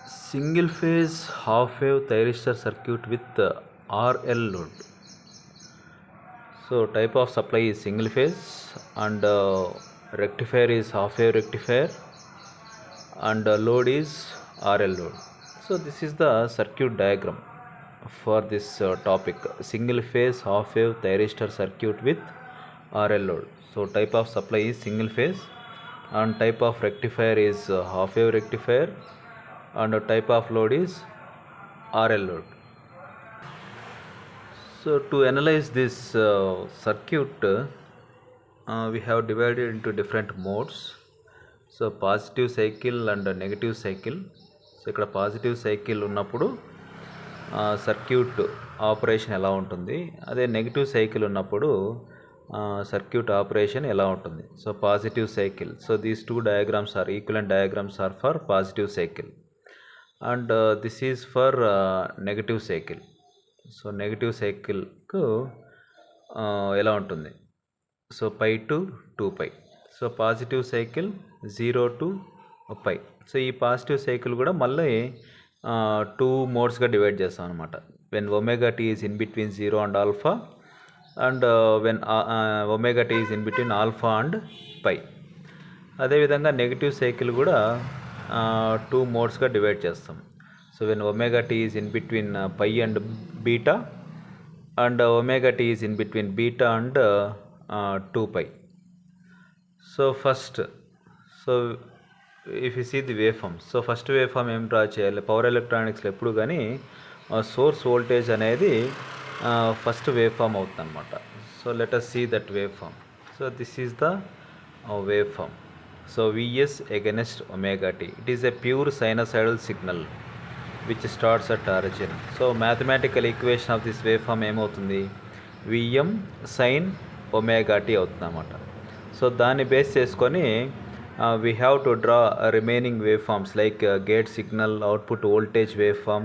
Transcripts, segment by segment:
Single phase half wave thyristor circuit with RL load. So type of supply is single phase and rectifier is half wave rectifier and load is RL load. So this is the circuit diagram for this topic, single phase half wave thyristor circuit with RL load. So type of supply is single phase and type of rectifier is half wave rectifier and type of load is RL load. So to analyze this circuit, we have divided into different modes. So positive cycle and negative cycle. So ఇక్కడ positive cycle ఉన్నప్పుడు circuit operation ఎలా ఉంటుంది, అదే negative cycle ఉన్నప్పుడు circuit operation ఎలా ఉంటుంది. So positive cycle, so these two diagrams are equivalent diagrams are for positive cycle and this is for negative cycle. So negative సైకిల్కు ఎలా ఉంటుంది, so pi to 2π. So positive cycle 0 to π. So ఈ positive cycle కూడా మళ్ళీ 2 మోడ్స్గా divide చేస్తాం అనమాట. When omega tea is in between 0 and alpha and when omega tea is in between alpha and π. అదేవిధంగా నెగిటివ్ సైకిల్ కూడా 2 మోడ్స్గా డివైడ్ చేస్తాం. So when omega tea is in between π and beta and omega tea is in between beta and 2π. So first, so if you see the wave form, so first waveform ఏం draw చేయాలి, power ఎలక్ట్రానిక్స్లో ఎప్పుడు కానీ source voltage అనేది first waveform అవుతుంది అనమాట. So let us see that wave form. So this is the wave form. So Vs against omega t, it is a pure sinusoidal signal which starts at origin. So mathematical equation of this wave form ఏమవుతుంది, Vm sin omega t అవుతుంది అన్నమాట. So దాన్ని base చేసుకొని we have to draw remaining waveforms like gate signal, output voltage waveform,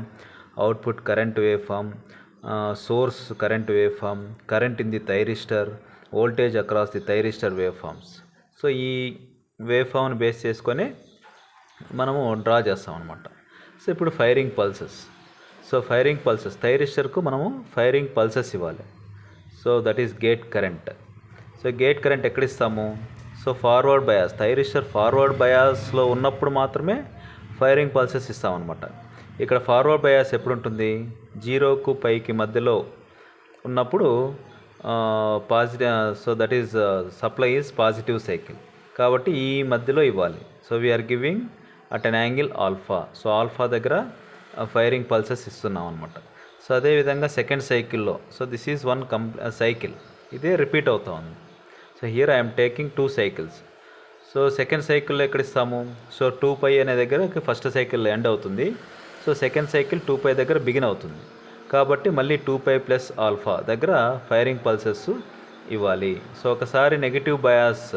output current waveform, source current waveform, current in the thyristor, voltage across the thyristor waveforms. So ఈ వేవ్ఫామ్ని base చేసుకొని మనము draw చేస్తాం అనమాట. So ఇప్పుడు firing pulses. So firing pulses థైరిస్టర్కు మనము firing pulses ఇవ్వాలి. So that is gate current. So gate current ఎక్కడ ఇస్తాము, so forward bias, thyristor forward బయాస్లో ఉన్నప్పుడు మాత్రమే ఫైరింగ్ పల్సెస్ ఇస్తామన్నమాట. ఇక్కడ ఫార్వర్డ్ బయాస్ ఎప్పుడు ఉంటుంది, 0కు πకి మధ్యలో ఉన్నప్పుడు positive. So that is supply is positive cycle కాబట్టి ఈ మధ్యలో ఇవ్వాలి. So we are giving at an angle alpha. So alpha దగ్గర ఫైరింగ్ పల్సెస్ ఇస్తున్నాం అనమాట. సో అదేవిధంగా సెకండ్ సైకిల్లో, so this is one cycle, ఇదే రిపీట్ అవుతా ఉంది. So here I'm taking 2 cycles. So second సైకిల్లో ఎక్కడ ఇస్తాము, సో 2π అనే దగ్గర ఫస్ట్ సైకిల్ ఎండ్ అవుతుంది. సో సెకండ్ సైకిల్ 2π దగ్గర బిగిన్ అవుతుంది కాబట్టి మళ్ళీ 2π ప్లస్ ఆల్ఫా దగ్గర ఫైరింగ్ పల్సెస్ ఇవ్వాలి. సో ఒకసారి negative bias,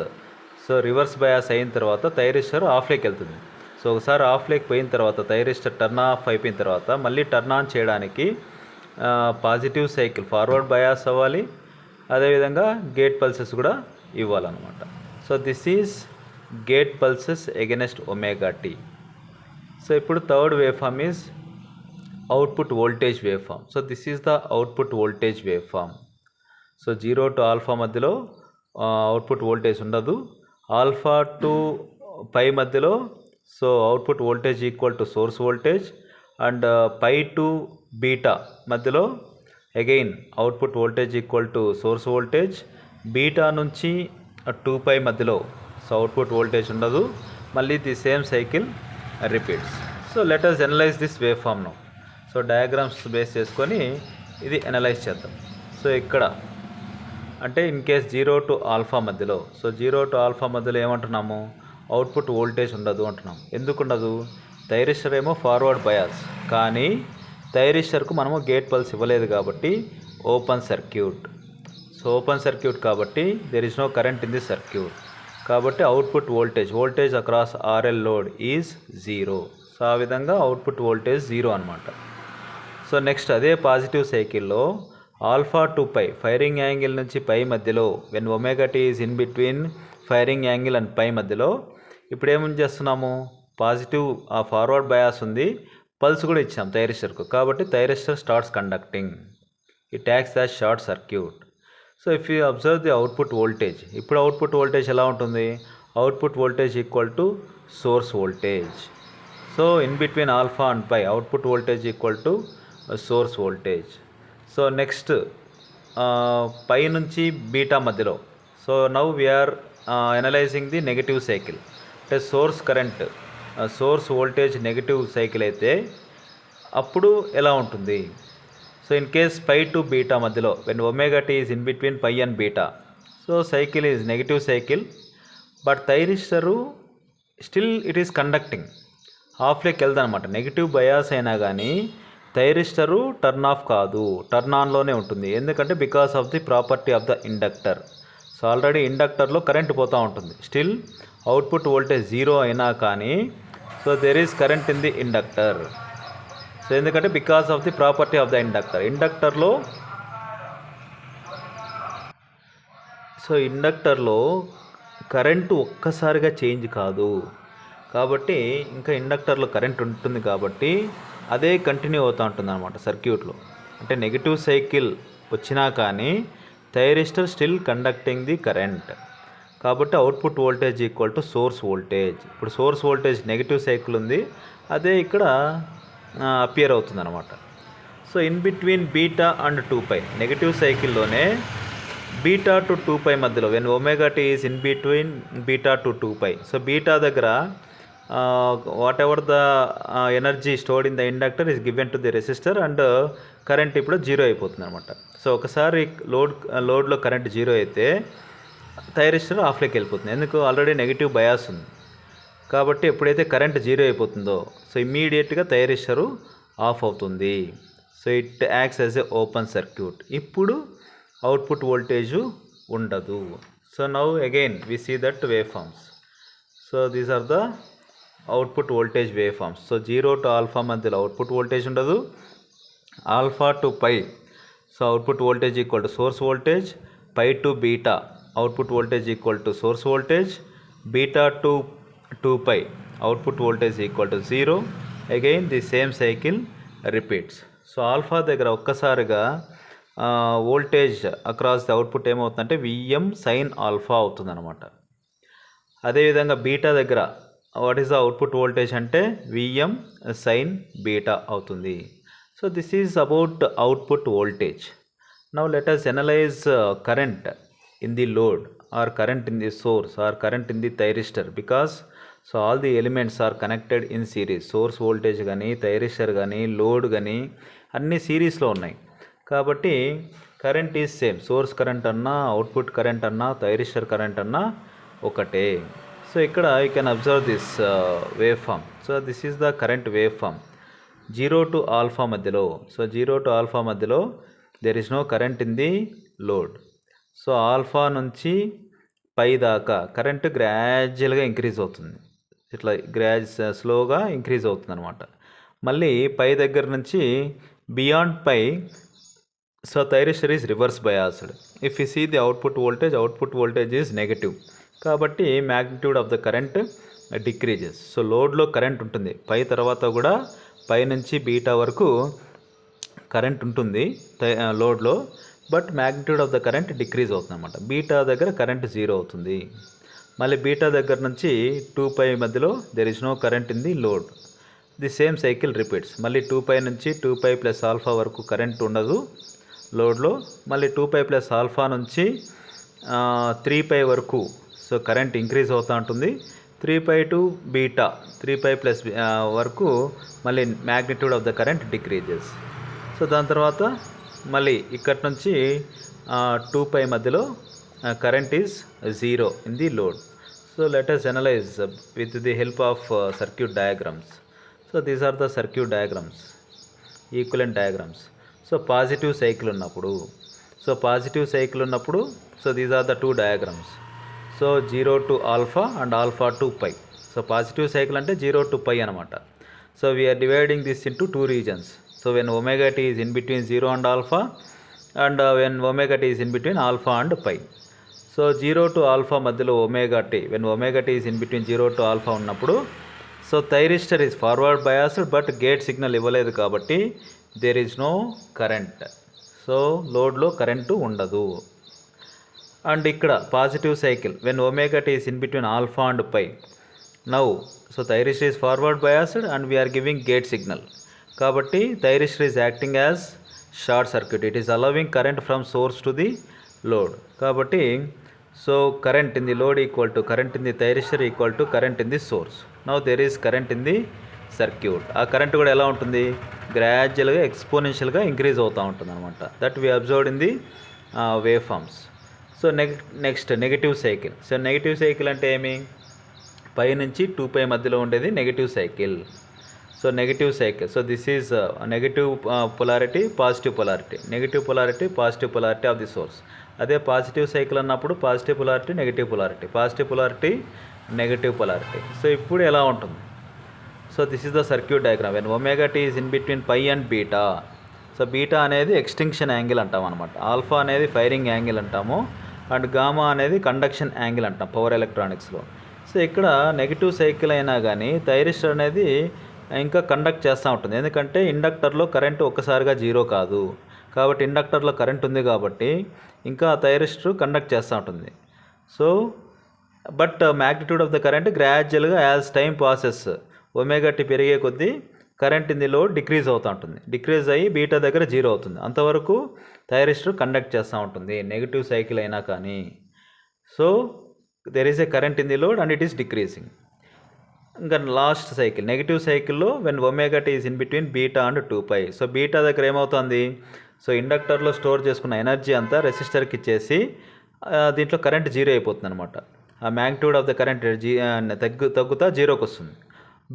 so reverse bias అయిన తర్వాత థైరిస్టర్ ఆఫ్లోకి వెళ్తుంది. సో ఒకసారి ఆఫ్లోకి పోయిన తర్వాత థైరిస్టర్ టర్న్ ఆఫ్ అయిపోయిన తర్వాత మళ్ళీ టర్న్ ఆన్ చేయడానికి పాజిటివ్ సైకిల్ ఫార్వర్డ్ బయాస్ అవ్వాలి, అదేవిధంగా గేట్ పల్సెస్ కూడా ఇవ్వాలన్నమాట. So this is gate pulses against omega T. So ఇప్పుడు third waveform is output voltage wave form. So this is the output voltage wave form. So 0 to alpha మధ్యలో output voltage ఉండదు, alpha to π మధ్యలో so output voltage equal to source voltage and π to beta మధ్యలో again output voltage equal to source voltage, beta నుంచి 2π మధ్యలో so output voltage ఉండదు, మళ్ళీ the same cycle repeats. So let us analyse this wave form now. So diagrams base చేసుకొని ఇది analyse చేద్దాం. సో ఇక్కడ అంటే ఇన్ కేస్ 0 to ఆల్ఫా మధ్యలో, సో 0 to ఆల్ఫా మధ్యలో ఏమంటున్నాము, అవుట్పుట్ వోల్టేజ్ ఉండదు అంటున్నాం. ఎందుకు ఉండదు, థైరిస్టర్ ఏమో ఫార్వర్డ్ బయాస్, కానీ థైరిస్టర్కు మనము గేట్ పల్స్ ఇవ్వలేదు కాబట్టి open circuit. So open circuit కాబట్టి there is no current in the circuit కాబట్టి output voltage across RL load is 0. So ఆ విధంగా అవుట్పుట్ వోల్టేజ్ 0 అనమాట. సో నెక్స్ట్ అదే పాజిటివ్ సైకిల్లో ఆల్ఫా టు π ఫైరింగ్ యాంగిల్ నుంచి π మధ్యలో when omega tea is in between firing angle and π మధ్యలో ఇప్పుడు ఏమని చేస్తున్నాము, పాజిటివ్ ఆ ఫార్వర్డ్ బయాస్ ఉంది, పల్స్ కూడా ఇచ్చాం థైరిస్టర్కు. కాబట్టి thyristor starts conducting, it acts as short circuit. So if you observe the output voltage, ఇప్పుడు అవుట్పుట్ వోల్టేజ్ ఎలా ఉంటుంది? Output voltage equal to source voltage. So in between alpha and pi output voltage equal to source voltage. So next pi నుంచి beta మధ్యలో. So now we're analysing the negative cycle. అంటే source current, source voltage negative cycle అయితే అప్పుడు ఎలా ఉంటుంది? So in case pi to beta మధ్యలో, when omega tea is in between pi and beta, so cycle is negative cycle, but thyristor still it is conducting, హాఫ్లోకి వెళ్దనమాట. Negative bias అయినా కానీ thyristor turn off కాదు, turn ఆన్లోనే ఉంటుంది. ఎందుకంటే because of the property of the inductor. So already ఇండక్టర్లో current పోతూ ఉంటుంది. స్టిల్ అవుట్పుట్ వోల్టేజ్ 0 అయినా కానీ so there is current in the inductor. So ఎందుకంటే because of the property of the inductor. ఇండక్టర్లో కరెంటు ఒక్కసారిగా చేంజ్ కాదు, కాబట్టి ఇంకా ఇండక్టర్లో కరెంట్ ఉంటుంది కాబట్టి అదే కంటిన్యూ అవుతూ ఉంటుంది అనమాట సర్క్యూట్లో. అంటే నెగిటివ్ సైకిల్ వచ్చినా కానీ thyristor still conducting the current. కాబట్టి output voltage equal to source voltage. ఇప్పుడు సోర్స్ వోల్టేజ్ నెగిటివ్ సైకిల్ ఉంది, అదే ఇక్కడ అపియర్ అవుతుంది అనమాట. So in between beta and 2π, negative సైకిల్లోనే బీటా టు 2π మధ్యలో, when omega tea is in between beta to 2π. So beta దగ్గర whatever the energy stored in the inductor is given to the resistor and current ఇప్పుడు 0 అయిపోతుంది అనమాట. So ఒకసారి లోడ్లో current 0 అయితే thyristor ఆఫ్లోకి వెళ్ళిపోతుంది. ఎందుకు? ఆల్రెడీ నెగిటివ్ బయాస్ ఉంది కాబట్టి ఎప్పుడైతే కరెంట్ 0 అయిపోతుందో సో ఇమ్మీడియట్గా థైరిస్టరు ఆఫ్ అవుతుంది. So it acts as a open circuit. ఇప్పుడు అవుట్పుట్ వోల్టేజు ఉండదు. So now again we see that wave forms. So these are the output voltage wave forms. So 0 to alpha మధ్యలో output voltage ఉండదు, alpha to pi so output voltage equal to source voltage, pi to beta output voltage equal to source voltage, beta to 2π output voltage equal to 0. Again the same cycle repeats. So alpha దగ్గర ఒక్కసారిగా voltage across the output ఏమవుతుందంటే V M sine alpha అవుతుందన్నమాట. అదేవిధంగా beta దగ్గర what is the output voltage అంటే V M sine beta అవుతుంది. So this is about output voltage. Now let us analyse current in the load or current in the source or current in the thyristor, because so all the elements are connected in series. Source voltage కానీ thyristor కానీ load కానీ అన్నీ సిరీస్లో ఉన్నాయి కాబట్టి current is same. Source current అన్నా output current అన్నా thyristor current అన్నా ఒకటే. సో ఇక్కడ you can observe this wave form. So this is the current wave form 0 to alpha మధ్యలో. సో 0 టు ఆల్ఫా మధ్యలో there is no current in the load. So alpha నుంచి pi దాకా current గ్రాడ్యువల్గా increase అవుతుంది, ఇట్లా స్లోగా increase అవుతుంది అనమాట. మళ్ళీ పై దగ్గర నుంచి beyond pi so thyristor is reverse biased. If you see the output voltage is negative కాబట్టి magnitude of the current decreases. So లోడ్లో కరెంట్ ఉంటుంది, పై తర్వాత కూడా పై నుంచి బీటా వరకు కరెంట్ ఉంటుంది లోడ్లో, but magnitude of the current decrease అవుతుంది అనమాట. బీటా దగ్గర కరెంట్ 0 అవుతుంది. మళ్ళీ బీటా దగ్గర నుంచి 2π మధ్యలో there is no current in the load. The same cycle repeats. మళ్ళీ 2π నుంచి 2π ప్లస్ ఆల్ఫా వరకు కరెంట్ ఉండదు లోడ్లో. మళ్ళీ 2π ప్లస్ ఆల్ఫా నుంచి 3π వరకు సో కరెంట్ ఇంక్రీజ్ అవుతూ ఉంటుంది. 3π టు బీటా 3π ప్లస్ వరకు మళ్ళీ magnitude of the current decreases. So దాని తర్వాత మళ్ళీ ఇక్కడి నుంచి 2π మధ్యలో current is 0 in the load. So let us analyse with the help of circuit diagrams. So these are the circuit diagrams, equivalent diagrams. So positive cycle ఉన్నప్పుడు so these are the 2 diagrams. So 0 to alpha and alpha to pi. So positive cycle అంటే 0 to pi అనమాట. So we're dividing this into 2 regions. So when omega tea is in between 0 and alpha and when omega tea is in between alpha and pi. So 0 to alpha మధ్యలో omega t, when omega tea is in between 0 to alpha ఉన్నప్పుడు so thyristor is forward biased but gate signal ఇవ్వలేదు కాబట్టి there is no current. So లోడ్లో current ఉండదు. And ఇక్కడ positive cycle when omega t is in between alpha and pi. Now so thyristor is forward biased and we're giving gate signal కాబట్టి thyristor is acting as short circuit. It is allowing current from source to the load. కాబట్టి so current in the load equal to current in the thyristor equal to current in the source. Now there is current in the circuit. ఆ current కూడా ఎలా ఉంటుంది, గ్రాడ్యువల్గా ఎక్స్పోనెన్షియల్గా increase అవుతూ ఉంటుంది అనమాట. That we observed in the wave forms. So next negative cycle. So negative cycle అంటే ఏమి, పై నుంచి 2π మధ్యలో ఉండేది negative cycle. So negative cycle. So this is negative polarity, positive polarity, negative polarity, positive polarity of the source. అదే positive cycle అన్నప్పుడు positive polarity, negative polarity, positive polarity, negative polarity. So ఇప్పుడు ఎలా ఉంటుంది, so this is the circuit diagram when omega tea is in between pi and beta. So beta అనేది extinction angle అంటాం అనమాట, alpha అనేది firing angle అంటాము, and gamma అనేది conduction angle అంటాం పవర్ ఎలక్ట్రానిక్స్లో. సో ఇక్కడ నెగిటివ్ సైకిల్ అయినా కానీ థైరిస్టర్ అనేది ఇంకా కండక్ట్ చేస్తూ ఉంటుంది, ఎందుకంటే ఇండక్టర్లో కరెంటు ఒక్కసారిగా జీరో కాదు కాబట్టి ఇండక్టర్లో కరెంట్ ఉంది కాబట్టి ఇంకా థైరిస్టర్ కండక్ట్ చేస్తూ ఉంటుంది. So but magnitude of the current గ్రాడ్యువల్గా as time passes omega t పెరిగే కొద్దీ current in the load decrease అవుతూ ఉంటుంది, డిక్రీజ్ అయ్యి బీటా దగ్గర జీరో అవుతుంది. అంతవరకు థైరిస్టర్ కండక్ట్ చేస్తూ ఉంటుంది నెగిటివ్ సైకిల్ అయినా కానీ. So there is a current in the load and it is decreasing. ఇంకా లాస్ట్ సైకిల్ నెగిటివ్ సైకిల్లో when omega tea is in between beta and 2π. So beta దగ్గర ఏమవుతుంది, సో ఇండక్టర్లో స్టోర్ చేసుకున్న ఎనర్జీ అంతా రెసిస్టర్కి ఇచ్చేసి దీంట్లో కరెంట్ జీరో అయిపోతుంది అనమాట. ఆ మ్యాగ్నిట్యూడ్ ఆఫ్ ద కరెంట్ తగ్గుతా జీరోకి వస్తుంది,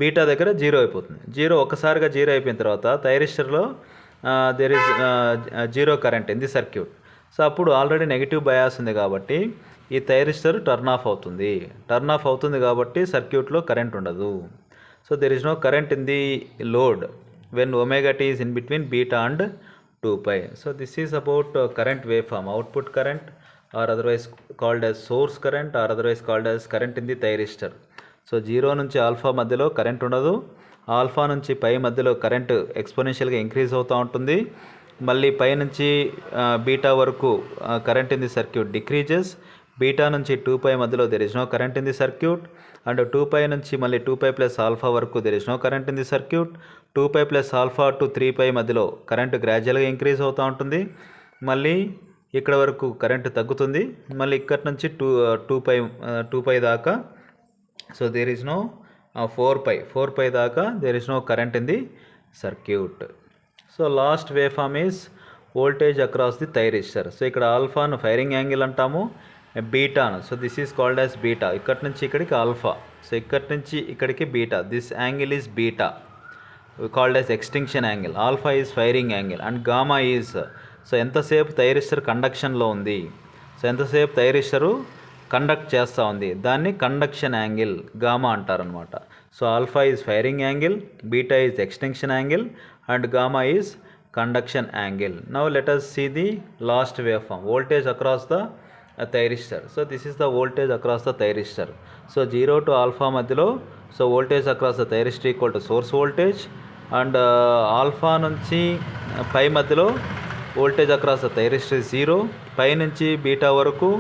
బీటా దగ్గర జీరో అయిపోతుంది. జీరో ఒక్కసారిగా జీరో అయిపోయిన తర్వాత థైరిస్టర్లో there is zero current in the circuit. So అప్పుడు ఆల్రెడీ నెగిటివ్ బయాస్ ఉంది కాబట్టి ఈ థైరిస్టర్ టర్న్ ఆఫ్ అవుతుంది. టర్న్ ఆఫ్ అవుతుంది కాబట్టి సర్క్యూట్లో కరెంట్ ఉండదు. So there is no current in the load when omega tea is in between beta and 2π. So this is about current waveform, output current or otherwise called as source current or otherwise called as current in the thyristor. So zero నుంచి alpha మధ్యలో current ఉండదు, alpha నుంచి pi మధ్యలో current ఎక్స్పోనెన్షియల్గా increase అవుతూ ఉంటుంది, మళ్ళీ పై నుంచి beta వరకు current in the circuit decreases, beta నుంచి 2π మధ్యలో there is no current in the circuit, and 2π నుంచి మళ్ళీ 2π ప్లస్ ఆల్ఫా వరకు there is no current in the circuit, 2π plus alpha to 3π మధ్యలో కరెంట్ గ్రాడ్యువల్గా ఇంక్రీజ్ అవుతూ ఉంటుంది, మళ్ళీ ఇక్కడ వరకు కరెంట్ తగ్గుతుంది, మళ్ళీ ఇక్కడ నుంచి 2π దాకా సో దేర్ ఈజ్ నో 4π దాకా there is no current in the circuit. So last waveform is voltage across the thyristor. So ఇక్కడ ఆల్ఫాను ఫైరింగ్ యాంగిల్ అంటాము, బీటాను so this is called as beta, ఇక్కడి నుంచి ఇక్కడికి ఆల్ఫా, సో ఇక్కడి నుంచి ఇక్కడికి beta, this angle is beta called as extinction angle, alpha is firing angle and gamma is so ఎంతసేపు థైరిస్టర్ కండక్షన్లో ఉంది, సో ఎంతసేపు థైరిస్టరు కండక్ట్ చేస్తూ ఉంది దాన్ని కండక్షన్ యాంగిల్ గామా అంటారనమాట. So alpha is firing angle, beta is extension angle and gamma is conduction angle. Now let us see the last waveform, voltage across the thyristor. So this is the voltage across the thyristor. So 0 to alpha మధ్యలో so voltage across the thyristor equal to source voltage, and alpha నుంచి pi మధ్యలో voltage across the thyristor 0, pi నుంచి beta వరకు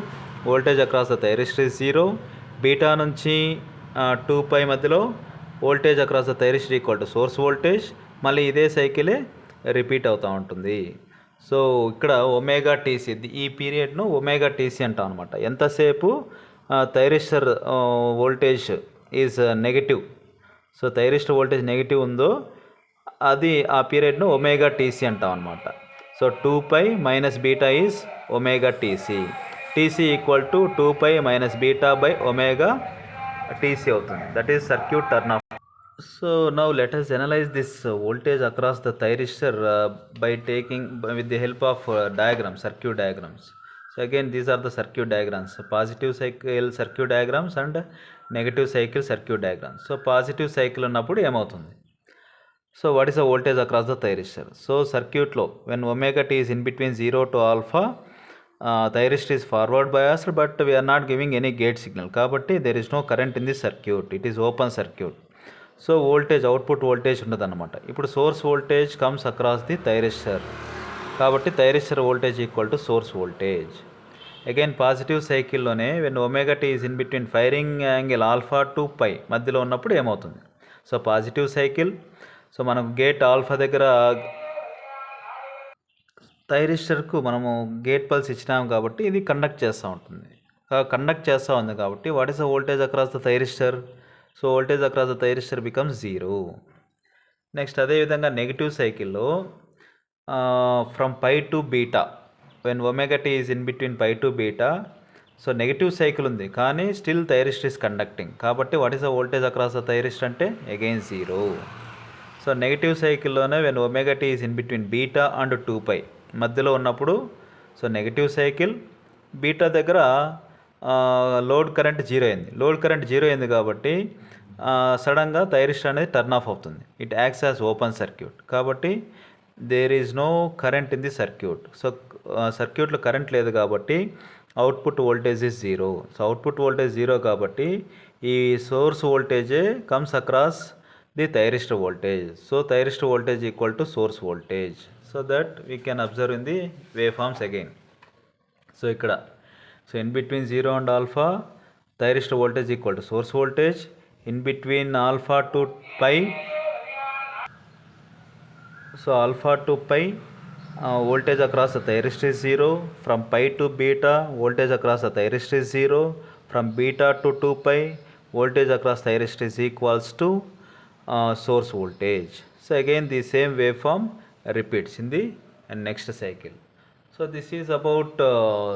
voltage across the thyristor 0, beta నుంచి 2π మధ్యలో voltage across the thyristor equal to source voltage, మళ్ళీ ఇదే సైకిలే repeat అవుతూ ఉంటుంది. సో ఇక్కడ ఒమేగా టీసీ ఈ పీరియడ్ను ఒమేగా టీసీ అంటాం అనమాట. ఎంతసేపు thyristor voltage is negative, so thyristor voltage negative ఉందో అది ఆ పీరియడ్ను ఒమేగా టీసీ అంటాం అనమాట. So 2π minus beta is omega tc, tc equal to 2π minus beta by omega tc అవుతుంది. That is circuit turn off. So now let us analyze this voltage across the thyristor by taking with the help of diagrams, circuit diagrams. So again these are the circuit diagrams, positive cycle circuit diagrams and negative cycle circuit diagrams. So positive cycle ఉన్నప్పుడు ఏమవుతుంది, so what is the voltage across the thyristor? So circuit లో when omega t is in between 0 to alpha, thyristor is forward biased but we are not giving any gate signal కాబట్టి there is no current in the circuit, it is open circuit. So voltage output voltage ఉండదన్నమాట. ఇప్పుడు source voltage comes across the thyristor, కాబట్టి thyristor voltage equal to source voltage. Again positive సైకిల్లోనే when omega tea is in between firing angle alpha to pi మధ్యలో ఉన్నప్పుడు ఏమవుతుంది? So positive cycle, so మనకు gate alpha దగ్గర థైరిస్టర్కు మనము gate pulse ఇచ్చినాము కాబట్టి ఇది కండక్ట్ చేస్తూ ఉంటుంది. కండక్ట్ చేస్తూ ఉంది కాబట్టి what is the voltage across the thyristor? So voltage across the thyristor becomes 0. Next అదేవిధంగా నెగిటివ్ సైకిల్లో from pi to beta when omega tea is in between pi to beta, so negative cycle ఉంది కానీ still thyristor is conducting, కాబట్టి what is the voltage across the thyristor అంటే again 0. So negative సైకిల్లోనే when omega tea is in between beta and 2π మధ్యలో ఉన్నప్పుడు, so negative cycle beta దగ్గర load current 0 అయింది. Load current 0 అయింది కాబట్టి సడన్గా థైరిస్టర్ అనేది టర్న్ ఆఫ్ అవుతుంది. It acts as open circuit, కాబట్టి there is no current in the circuit. So సర్క్యూట్లో కరెంట్ లేదు కాబట్టి output voltage is 0. So output voltage 0 కాబట్టి ఈ సోర్స్ వోల్టేజే comes across the thyristor voltage. So thyristor voltage equal to source voltage. So that we can observe in the waveforms again. So ikkada, so in between 0 and alpha, thyristor voltage equal to source voltage. In between alpha to pi, so alpha to pi, voltage across the thyristor is 0. From pi to beta, voltage across the thyristor is 0. From beta to 2π, voltage across thyristor is equals to source voltage. So again the same waveform repeats in the next cycle. So this is about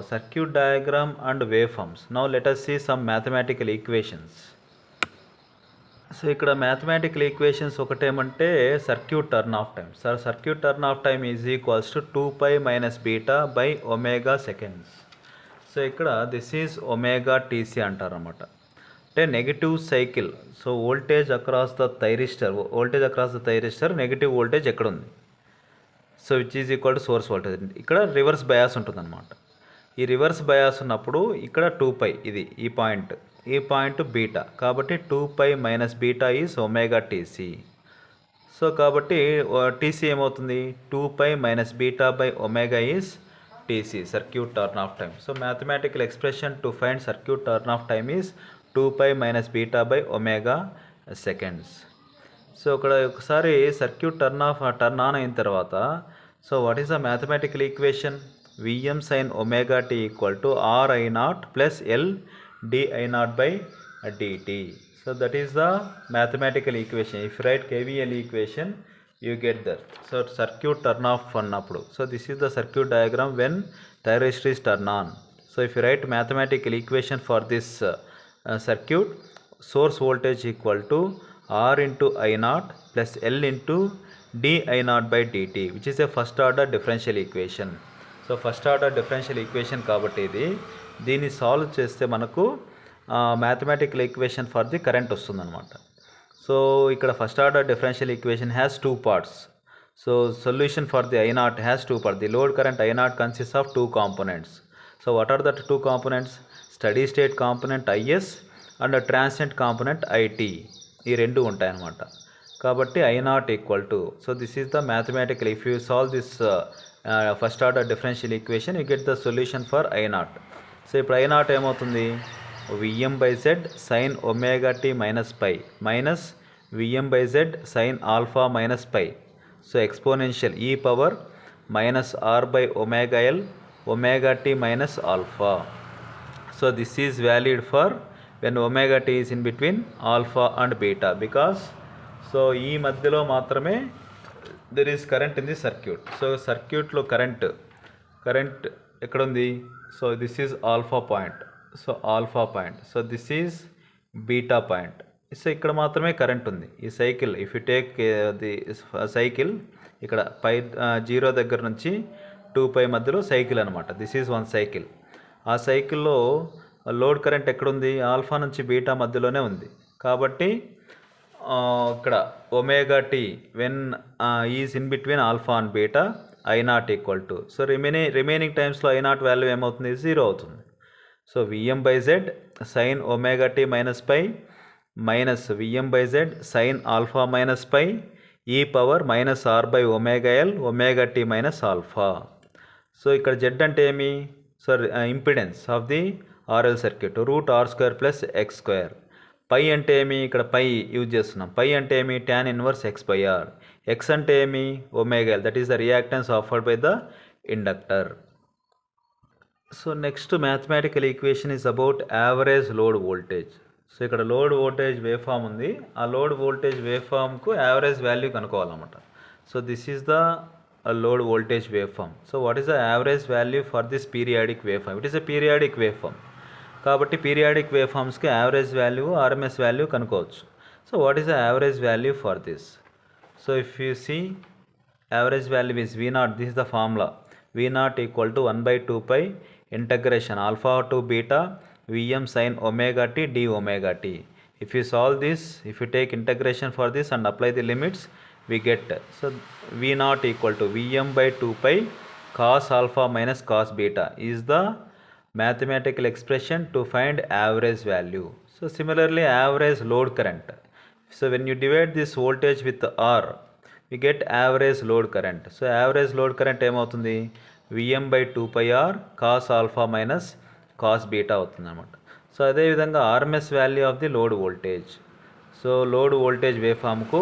circuit diagram and waveforms. Now let us see some mathematical equations. So ఇక్కడ mathematical equations ఒకటేమంటే circuit turn off time. Sir circuit turn off time is equals to 2π - beta by omega seconds. So ఇక్కడ this is omega tc అంటారన్నమాట. అంటే negative cycle, so voltage across the thyristor negative voltage ఎక్కడుంది? So which is equal to source voltage. ఇక్కడ reverse bias ఉంటుందన్నమాట. ఈ reverse bias ఉన్నప్పుడు ఇక్కడ 2π, ఇది ఈ పాయింట్ బీటా, కాబట్టి 2π - beta is omega tc. So కాబట్టి టీసీ ఏమవుతుంది? 2π - beta by omega is tc, circuit turn off time. So mathematical expression to find circuit turn off time is 2π - beta by omega seconds. So ఇక్కడ ఒకసారి circuit turn on అయిన తర్వాత, so what is the mathematical equation? Vm sin omega t equal to RI0 plus L dI0 by dt. So that is the mathematical equation. If write KVL equation you get that. So circuit turn off అన్నప్పుడు, so this is the circuit diagram when thyristor is turn on. So if you write mathematical equation for this circuit, source voltage equal to R into I0 plus L into dI0 by dt, which is a first order differential equation. So first order differential equation కాబట్టి దీన్ని solve చేస్తే మనకు mathematical equation for the current వస్తుందన్నమాట. So ఇక్కడ first order differential equation has 2 parts. So solution for the I0 has 2 parts. The load current I0 consists of 2 components. So what are that 2 components? Steady state component IS and transient component IT, ఈ రెండు ఉంటాయన్నమాట. కాబట్టి I0 equal to, so this is the mathematical, if you solve this first order differential equation you get the solution for I0. So ఇప్పుడు I0 ఏమవుతుంది? Vm/z sin omega t minus pi minus Vm/z sin alpha minus pi. So exponential e power minus R/ωL omega t minus alpha. So this is valid for when omega t is in between alpha and beta, because so ఈ మధ్యలో మాత్రమే there is current in the circuit. So సర్క్యూట్లో current ఎక్కడ ఉంది? So this is alpha point, so alpha point, so this is beta point. So ఇక్కడ మాత్రమే current ఉంది. ఈ cycle, if you take the cycle, ఇక్కడ పై 0 దగ్గర నుంచి 2π మధ్యలో సైకిల్ అనమాట. This is one cycle. ఆ సైకిల్లో లోడ్ కరెంట్ ఎక్కడుంది? ఆల్ఫా నుంచి బీటా మధ్యలోనే ఉంది. కాబట్టి ఇక్కడ omega t when is in between alpha and beta I0 equal to, so remaining టైమ్స్లో I0 వాల్యూ ఏమవుతుంది? 0 అవుతుంది. So Vm/z sin omega t minus pi minus Vm by Z sin alpha minus pi e power minus r by omega L omega t minus alpha. So ఇక్కడ Z అంటే ఏమి? So impedance of the RL circuit root R square plus X square. Pi అంటే ఏమి? ఇక్కడ పై use చేస్తున్నాం. పై అంటే ఏమి? tan inverse X by R. X అంటే ఏమి? Omega L, that is the reactance offered by the inductor. So next mathematical equation is about average load voltage. So ఇక్కడ load voltage waveform ఉంది. ఆ load voltage wave ఫామ్కు average value కనుక్కోవాలన్నమాట. So this is the load voltage wave form. So what is the average value for this periodic waveform? It is a periodic wave form కాబట్టి periodic wave ఫామ్స్కి average value RMS value కనుక్కోవచ్చు. So what is the average value for this? So if you see average value is V naught. This is the formula. V naught equal to 1 by 2 pi integration alpha to beta Vm sin omega t d omega t. If you solve this, if you take integration for this and apply the limits, we get, so V naught equal to Vm by 2 pi cos alpha minus cos beta is the mathematical expression to find average value. So similarly average load current. So when you divide this voltage with R, we get average load current. So average load current ఏమవుతుంది? Vm by 2 pi r cos alpha minus cos beta అవుతుంది అనమాట. So అదేవిధంగా RMS value of the load voltage. So load voltage wave ఫామ్కు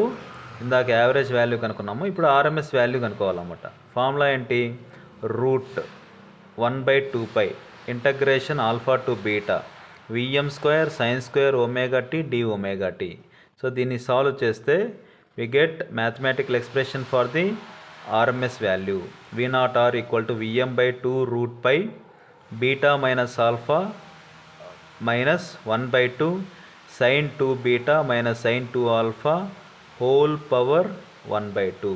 ఇందాక average value కనుక్కున్నాము, ఇప్పుడు RMS value కనుక్కోవాలన్నమాట. Formula ఏంటి? Root 1 by 2 pi integration alpha to beta Vm square sine square omega T D omega T. So దీన్ని solve చేస్తే we get mathematical expression for the RMS value. V naught R equal to Vm by 2 root pi beta minus alpha minus 1 by 2 sin 2 beta minus sin 2 alpha whole power 1 by 2.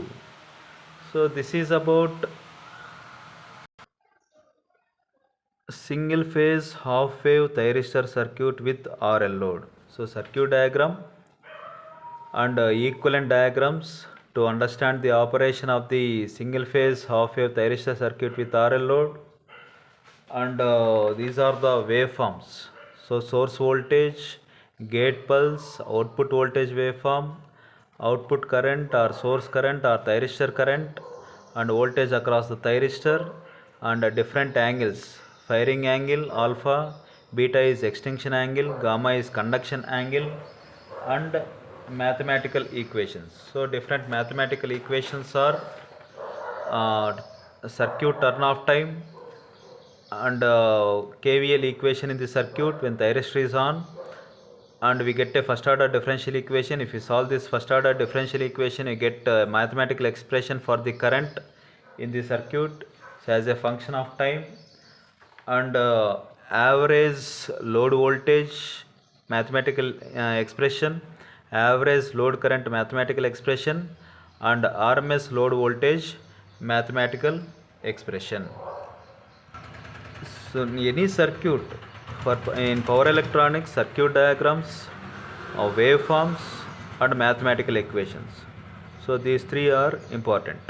So this is about single phase half wave thyristor circuit with RL load. So circuit diagram and equivalent diagrams to understand the operation of the single phase half wave thyristor circuit with RL load, and these are the waveforms. So source voltage, gate pulse, output voltage waveform, output current or source current or thyristor current, and voltage across the thyristor, and different angles. Firing angle alpha, beta is extinction angle, gamma is conduction angle, and mathematical equations. So different mathematical equations are circuit turn off time and KVL equation in the circuit when thyristor is on, and we get a first order differential equation. If you solve this first order differential equation, you get a mathematical expression for the current in the circuit as a function of time, and average load voltage mathematical expression, average load current mathematical expression, and RMS load voltage mathematical expression. So any circuit for in power electronics, circuit diagrams, waveforms, and mathematical equations. So these three are important.